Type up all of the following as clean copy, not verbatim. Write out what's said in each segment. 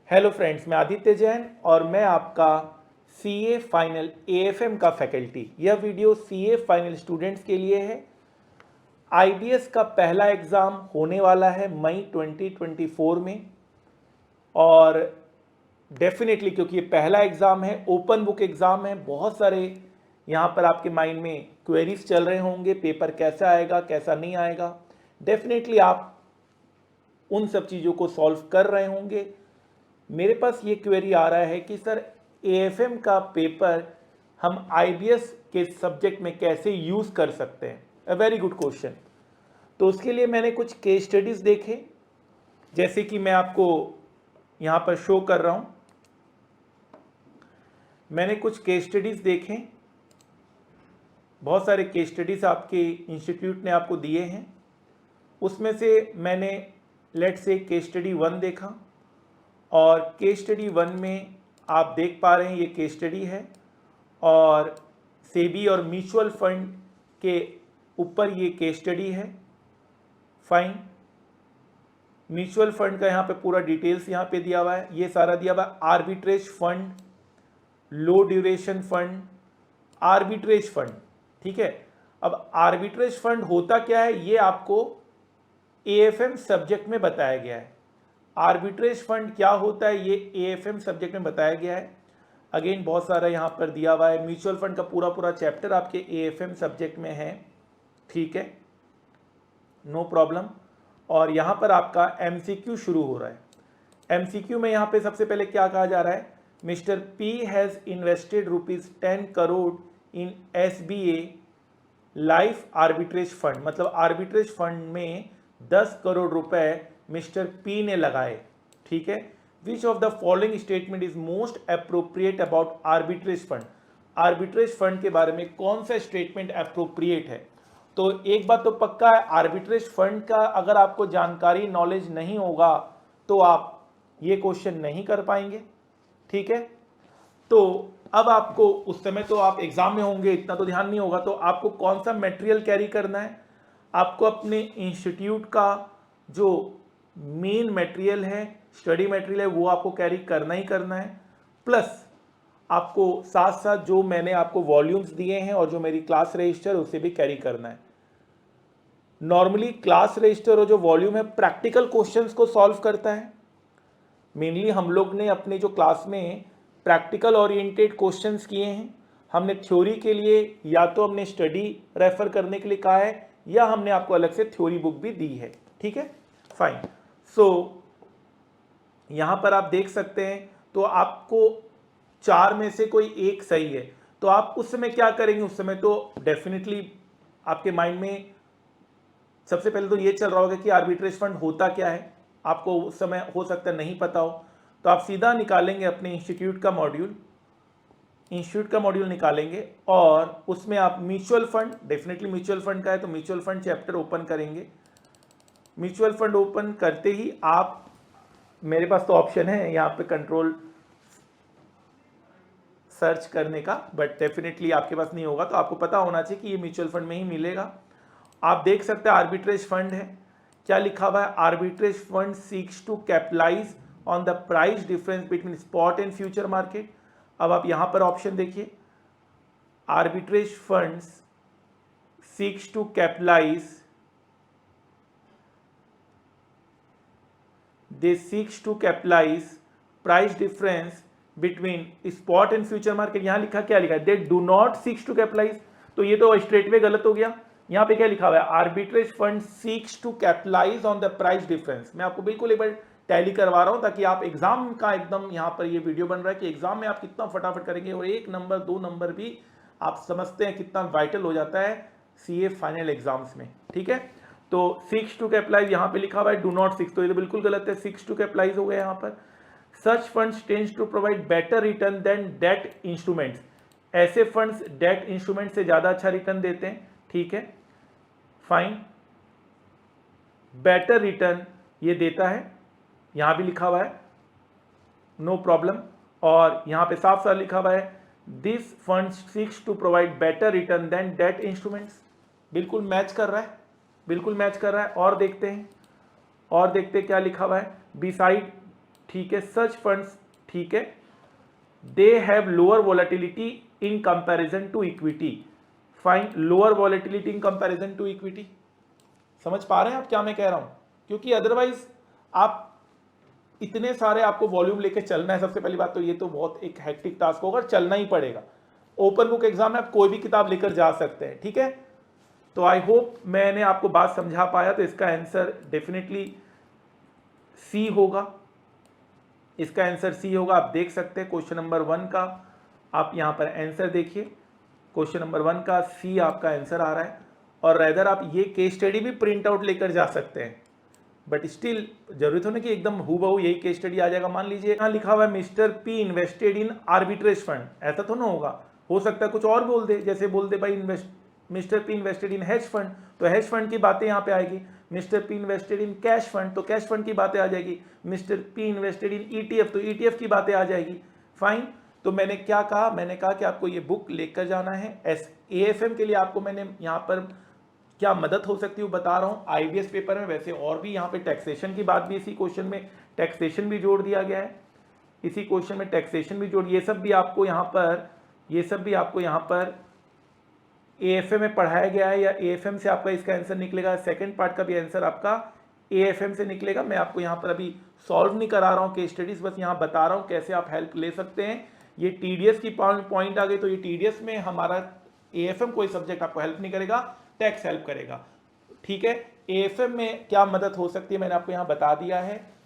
Hello friends, मैं आदित्य जैन और मैं आपका सीए फाइनल एएफएम का फैकल्टी। यह वीडियो सीए फाइनल स्टूडेंट्स के लिए है। आईबीएस का पहला एग्ज़ाम होने वाला है मई 2024 में और डेफिनेटली क्योंकि ये पहला एग्ज़ाम है, ओपन बुक एग्ज़ाम है, बहुत सारे यहाँ पर आपके माइंड में क्वेरीज चल रहे होंगे, पेपर कैसा आएगा कैसा नहीं आएगा। डेफिनेटली आप उन सब चीज़ों को सॉल्व कर रहे होंगे। मेरे पास ये क्वेरी आ रहा है कि सर एएफएम का पेपर हम आईबीएस के सब्जेक्ट में कैसे यूज़ कर सकते हैं। A very good question. तो उसके लिए मैंने कुछ केस स्टडीज़ देखे, जैसे कि मैं आपको यहाँ पर शो कर रहा हूँ। मैंने कुछ केस स्टडीज़ देखे, बहुत सारे केस स्टडीज़ आपके इंस्टीट्यूट ने आपको दिए हैं। उसमें से मैंने लेट्स से केस स्टडी 1 देखा और केस स्टडी 1 में आप देख पा रहे हैं ये केस स्टडी है और सेबी और म्यूचुअल फंड के ऊपर ये केस स्टडी है। फाइन, म्यूचुअल फंड का यहाँ पे पूरा डिटेल्स यहाँ पे दिया हुआ है, ये सारा दिया हुआ है। आर्बिट्रेज फंड, लो ड्यूरेशन फंड, आर्बिट्रेज फंड, ठीक है। अब आर्बिट्रेज फंड होता क्या है ये आपको एएफएम सब्जेक्ट में बताया गया है। आर्बिट्रेज फंड क्या होता है ये एएफएम सब्जेक्ट में बताया गया है। अगेन बहुत सारा यहाँ पर दिया हुआ है। म्यूचुअल फंड का पूरा चैप्टर आपके एएफएम सब्जेक्ट में है, ठीक है, नो प्रॉब्लम। और यहाँ पर आपका एमसीक्यू शुरू हो रहा है। एमसीक्यू में यहाँ पे सबसे पहले क्या कहा जा रहा है, mister P has invested ₹10 crore in SBA life arbitrage fund. मतलब आर्बिट्रेज फंड में 10 करोड़ रुपए मिस्टर पी ने लगाए, ठीक है। Which of the following statement is most appropriate about arbitrage fund. Arbitrage fund के बारे में कौन सा स्टेटमेंट अप्रोप्रिएट है। तो एक बात तो पक्का है, आर्बिट्रेज फंड का अगर आपको जानकारी नॉलेज नहीं होगा तो आप ये क्वेश्चन नहीं कर पाएंगे, ठीक है। तो अब आपको उस समय तो आप एग्जाम में होंगे, इतना तो ध्यान नहीं होगा, तो आपको कौन सा मटेरियल कैरी करना है। आपको अपने इंस्टीट्यूट का जो मेन मटेरियल है, स्टडी मटेरियल है, वो आपको कैरी करना ही करना है। प्लस आपको साथ साथ जो मैंने आपको वॉल्यूम्स दिए हैं और जो मेरी क्लास रजिस्टर उसे भी कैरी करना है। नॉर्मली क्लास रजिस्टर और जो वॉल्यूम है प्रैक्टिकल क्वेश्चंस को सॉल्व करता है। मेनली हम लोग ने अपने जो क्लास में प्रैक्टिकल ओरिएंटेड क्वेश्चंस किए हैं। हमने थ्योरी के लिए या तो हमने स्टडी रेफर करने के लिए कहा है या हमने आपको अलग से थ्योरी बुक भी दी है, ठीक है, फाइन। सो यहाँ पर आप देख सकते हैं, तो आपको 4 में से कोई एक सही है, तो आप उस समय क्या करेंगे। उस समय तो डेफिनेटली आपके माइंड में सबसे पहले तो ये चल रहा होगा कि आर्बिट्रेज फंड होता क्या है। आपको उस समय हो सकता है नहीं पता हो, तो आप सीधा निकालेंगे अपने इंस्टीट्यूट का मॉड्यूल निकालेंगे और उसमें आप mutual fund, definitely mutual fund का है तो म्यूचुअल फंड चैप्टर ओपन करेंगे। म्यूचुअल फंड ओपन करते ही आप, मेरे पास तो ऑप्शन है यहाँ पे कंट्रोल सर्च करने का, बट डेफिनेटली आपके पास नहीं होगा, तो आपको पता होना चाहिए कि ये म्यूचुअल फंड में ही मिलेगा। आप देख सकते हैं आर्बिट्रेज फंड है, क्या लिखा हुआ है, arbitrage fund seeks to capitalise on the price difference between spot and future market. अब आप यहां पर ऑप्शन देखिए, arbitrage funds seeks to capitalise, they seeks to capitalise price difference between spot and future market. यहां लिखा, क्या लिखा है, they do not seeks to capitalise, तो ये तो स्ट्रेट वे गलत हो गया। यहाँ पे क्या लिखा हुआ है, arbitrage fund seeks to capitalise on the price difference. मैं आपको बिल्कुल एक बार टैली करवा रहा हूँ ताकि आप एग्जाम का एकदम, यहाँ पर ये वीडियो बन रहा है कि एग्जाम में आप कितना फटाफट करेंगे और 1 नंबर 2 नंबर भी आप समझते हैं कितना वाइटल हो जाता है सीए फाइनल एग्जाम्स में, ठीक है। तो 6 टू कैपिटलाइज यहाँ पे लिखा हुआ है, डू नॉट 6, तो ये तो बिल्कुल गलत है, 6 टू कैपिटलाइज हो गया यहाँ पर। Such funds tends to provide better return than debt instruments. ऐसे फंड्स डेट इंस्ट्रूमेंट से ज्यादा अच्छा रिटर्न देते हैं, ठीक है, फाइन। बेटर रिटर्न ये देता है, यहां भी लिखा हुआ है, नो प्रॉब्लम। और यहां पे साफ साफ लिखा हुआ है, this fund seeks to provide better return than debt instruments. बिल्कुल मैच कर रहा है, बिल्कुल मैच कर रहा है। और देखते हैं क्या लिखा हुआ है, बिसाइड ठीक है, सच फंड्स, ठीक है, they have lower volatility in comparison to equity, find lower volatility in comparison to equity. समझ पा रहे हैं आप क्या मैं कह रहा हूं? क्योंकि अदरवाइज आप इतने सारे आपको वॉल्यूम लेके चलना है, सबसे पहली बात तो ये तो बहुत एक हेक्टिक टास्क होगा, चलना ही पड़ेगा। ओपन बुक एग्जाम में आप कोई भी किताब लेकर जा सकते हैं, ठीक है। तो आई होप मैंने आपको बात समझा पाया। तो इसका आंसर डेफिनेटली सी होगा, इसका आंसर सी होगा। आप देख सकते हैं क्वेश्चन नंबर 1 का, आप यहाँ पर आंसर देखिए, क्वेश्चन नंबर 1 का सी आपका आंसर आ रहा है। और रेदर आप ये केस स्टडी भी प्रिंट आउट लेकर जा सकते हैं, बट स्टिल जरूरी तो नहीं कि एकदम हूबहू यही केस स्टडी आ जाएगा। मान लीजिए यहाँ लिखा हुआ है mister P invested in arbitrage fund, ऐसा तो ना होगा, हो सकता है कुछ और बोल दे, जैसे बोल दे भाई mister P invested in hedge fund, तो हेज फंड की बातें यहाँ पे आएगी। Mister P invested in cash fund, तो कैश फंड की बातें आ जाएगी। Mister P invested in ETF, तो ईटीएफ की बातें आ जाएगी। फाइन। तो मैंने क्या कहा, मैंने कहा कि आपको ये बुक लेकर जाना है। AFM के लिए आपको मैंने यहाँ पर क्या मदद हो सकती है वो बता रहा हूँ। IBS पेपर में वैसे और भी यहाँ पे टैक्सेशन की बात भी, इसी क्वेश्चन में टैक्सेशन भी जोड़ दिया गया है, इसी क्वेश्चन में टैक्सेशन भी जोड़, ये सब भी आपको यहाँ पर AFM में पढ़ाया गया है, या AFM से आपका इसका आंसर निकलेगा। सेकंड पार्ट का भी आंसर आपका AFM से निकलेगा। मैं आपको यहाँ पर अभी सॉल्व नहीं करा रहा हूँ केस स्टडीज, बस यहाँ बता रहा हूँ कैसे आप हेल्प ले सकते हैं। ये TDS की पॉइंट आ गई, तो ये TDS में हमारा AFM कोई सब्जेक्ट आपको हेल्प नहीं करेगा, टैक्स हेल्प करेगा, ठीक है। AFM में क्या मदद हो सकती है मैंने आपको यहाँ बता दिया है।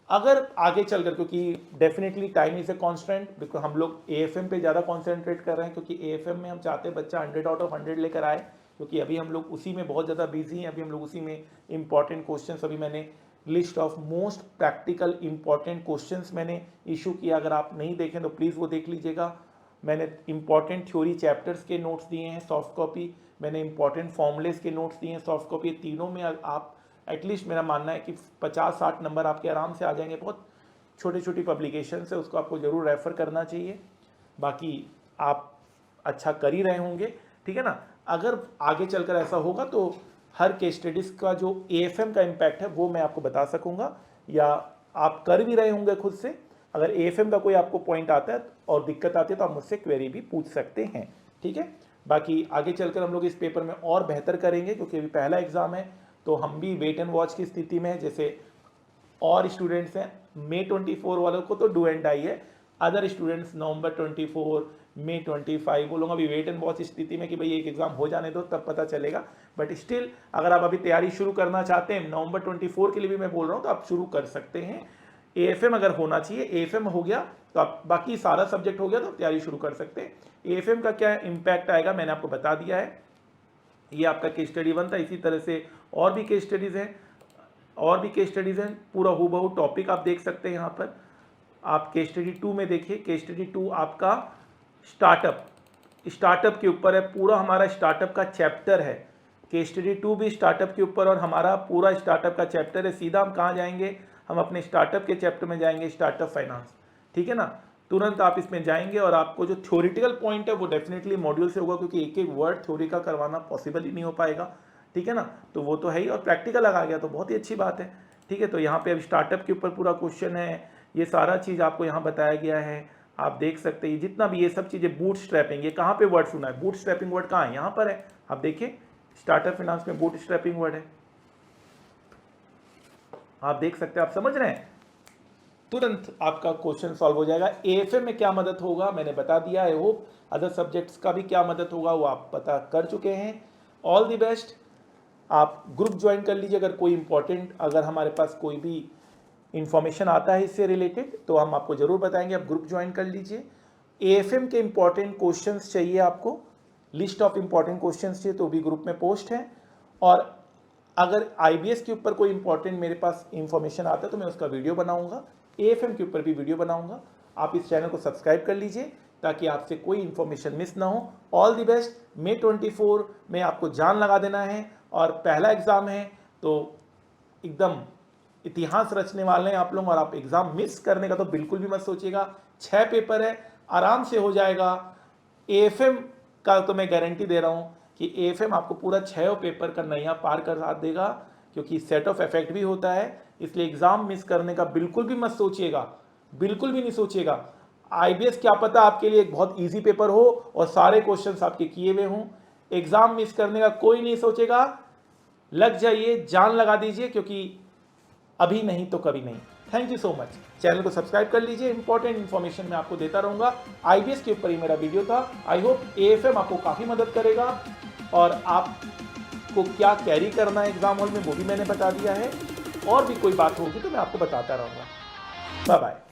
अगर आगे चलकर, क्योंकि definitely time is a constant, because हम लोग AFM पे ज़्यादा कॉन्सेंट्रेट कर रहे हैं, क्योंकि AFM में हम चाहते हैं बच्चा 100 आउट ऑफ 100 लेकर आए, क्योंकि अभी हम लोग उसी में बहुत ज़्यादा बिजी हैं। अभी हम लोग उसी में इंपॉर्टेंट क्वेश्चंस, अभी मैंने list of most practical important questions मैंने इशू किया, अगर आप नहीं देखें तो प्लीज़ वो देख लीजिएगा। मैंने इंपॉर्टेंट थ्योरी चैप्टर्स के नोट्स दिए हैं सॉफ्ट कॉपी, मैंने इंपॉर्टेंट फॉर्मूलेस के नोट्स दिए हैं सॉफ्ट कॉपी। तीनों में आप एटलीस्ट, मेरा मानना है कि 50-60 नंबर आपके आराम से आ जाएंगे। बहुत छोटी छोटी पब्लिकेशन है, उसको आपको ज़रूर रेफ़र करना चाहिए। बाकी आप अच्छा कर ही रहे होंगे, ठीक है ना। अगर आगे चलकर ऐसा होगा तो हर केस स्टडीज़ का जो AFM का इम्पैक्ट है वो मैं आपको बता सकूँगा, या आप कर भी रहे होंगे खुद से। अगर AFM का कोई आपको पॉइंट आता है और दिक्कत आती है तो आप मुझसे क्वेरी भी पूछ सकते हैं, ठीक है। बाकी आगे चलकर हम लोग इस पेपर में और बेहतर करेंगे, क्योंकि अभी पहला एग्ज़ाम है, तो हम भी वेट एंड वॉच की स्थिति में है। जैसे और स्टूडेंट्स हैं, May 24 वालों को तो डू एंड डाई है, अदर स्टूडेंट्स November 24, May 25, वो लोग अभी वेट एंड वॉच स्थिति में कि भाई एक एग्ज़ाम हो जाने दो तब पता चलेगा। बट स्टिल अगर आप अभी तैयारी शुरू करना चाहते हैं, November 24 के लिए भी मैं बोल रहा हूँ, तो आप शुरू कर सकते हैं। AFM अगर होना चाहिए, AFM हो गया तो आप बाकी सारा सब्जेक्ट हो गया तो तैयारी शुरू कर सकते हैं। AFM का क्या इम्पैक्ट आएगा मैंने आपको बता दिया है। ये आपका केस स्टडी 1 था। इसी तरह से और भी केस स्टडीज़ हैं, पूरा हूबहू टॉपिक आप देख सकते हैं यहाँ पर। आप केस स्टडी 2 में देखिए, केस स्टडी 2 आपका स्टार्टअप के ऊपर है, पूरा हमारा स्टार्टअप का चैप्टर है। केस स्टडी 2 भी स्टार्टअप के ऊपर और हमारा पूरा स्टार्टअप का चैप्टर है। सीधा हम कहाँ जाएंगे, हम अपने स्टार्टअप के चैप्टर में जाएंगे, स्टार्टअप फाइनेंस, ठीक है ना। तुरंत आप इसमें जाएंगे और आपको जो थ्योरेटिकल पॉइंट है वो डेफिनेटली मॉड्यूल से होगा, क्योंकि एक एक वर्ड थ्योरी का करवाना पॉसिबल ही नहीं हो पाएगा, ठीक है ना। तो वो तो है ही, और प्रैक्टिकल आ गया तो बहुत ही अच्छी बात है, ठीक है। तो यहाँ पे अब स्टार्टअप के ऊपर पूरा क्वेश्चन है, ये सारा चीज़ आपको यहाँ बताया गया है। आप देख सकते हैं जितना भी ये सब चीज़ें, बूट स्ट्रैपिंग, ये कहाँ पे वर्ड सुना है, बूट स्ट्रैपिंग वर्ड कहाँ है, यहाँ पर है। आप देखिए स्टार्टअप फाइनेंस में बूट स्ट्रैपिंग वर्ड है, आप देख सकते हैं, आप समझ रहे हैं, तुरंत आपका क्वेश्चन सॉल्व हो जाएगा। AFM में क्या मदद होगा मैंने बता दिया है। होप अदर सब्जेक्ट्स का भी क्या मदद होगा वो आप पता कर चुके हैं। All the best. आप ग्रुप ज्वाइन कर लीजिए, अगर कोई इंपॉर्टेंट, अगर हमारे पास कोई भी इंफॉर्मेशन आता है इससे रिलेटेड तो हम आपको ज़रूर बताएंगे, आप ग्रुप ज्वाइन कर लीजिए। AFM के इंपॉर्टेंट क्वेश्चंस चाहिए आपको, लिस्ट ऑफ इंपॉर्टेंट क्वेश्चंस चाहिए तो भी ग्रुप में पोस्ट है। और अगर IBS के ऊपर कोई इंपॉर्टेंट मेरे पास इंफॉर्मेशन आता है तो मैं उसका वीडियो बनाऊंगा, AFM के ऊपर भी वीडियो बनाऊंगा। आप इस चैनल को सब्सक्राइब कर लीजिए ताकि आपसे कोई इंफॉर्मेशन मिस ना हो। All the best. May 24 में आपको जान लगा देना है और पहला एग्ज़ाम है तो एकदम इतिहास रचने वाले हैं आप लोग, और आप एग्ज़ाम मिस करने का तो बिल्कुल भी मत सोचिएगा। 6 पेपर है, आराम से हो जाएगा। AFM का तो मैं गारंटी दे रहा हूँ कि AFM आपको पूरा 6 पेपर का नैया पार कर देगा, क्योंकि सेट ऑफ इफेक्ट भी होता है, इसलिए एग्ज़ाम मिस करने का बिल्कुल भी मत सोचिएगा। बिल्कुल भी नहीं सोचिएगा। IBS क्या पता आपके लिए एक बहुत इजी पेपर हो और सारे क्वेश्चंस आपके किए हुए हों। एग्जाम मिस करने का कोई नहीं सोचेगा। लग जाइए, जान लगा दीजिए, क्योंकि अभी नहीं तो कभी नहीं। Thank you so much. Channel को सब्सक्राइब कर लीजिए, इंपॉर्टेंट इन्फॉर्मेशन मैं आपको देता रहूंगा। IBS के ऊपर ही मेरा वीडियो था। आई होप AFM आपको काफ़ी मदद करेगा, और आपको क्या कैरी करना है एग्जाम हॉल में वो भी मैंने बता दिया है। और भी कोई बात होगी तो मैं आपको बताता रहूँगा। Bye bye.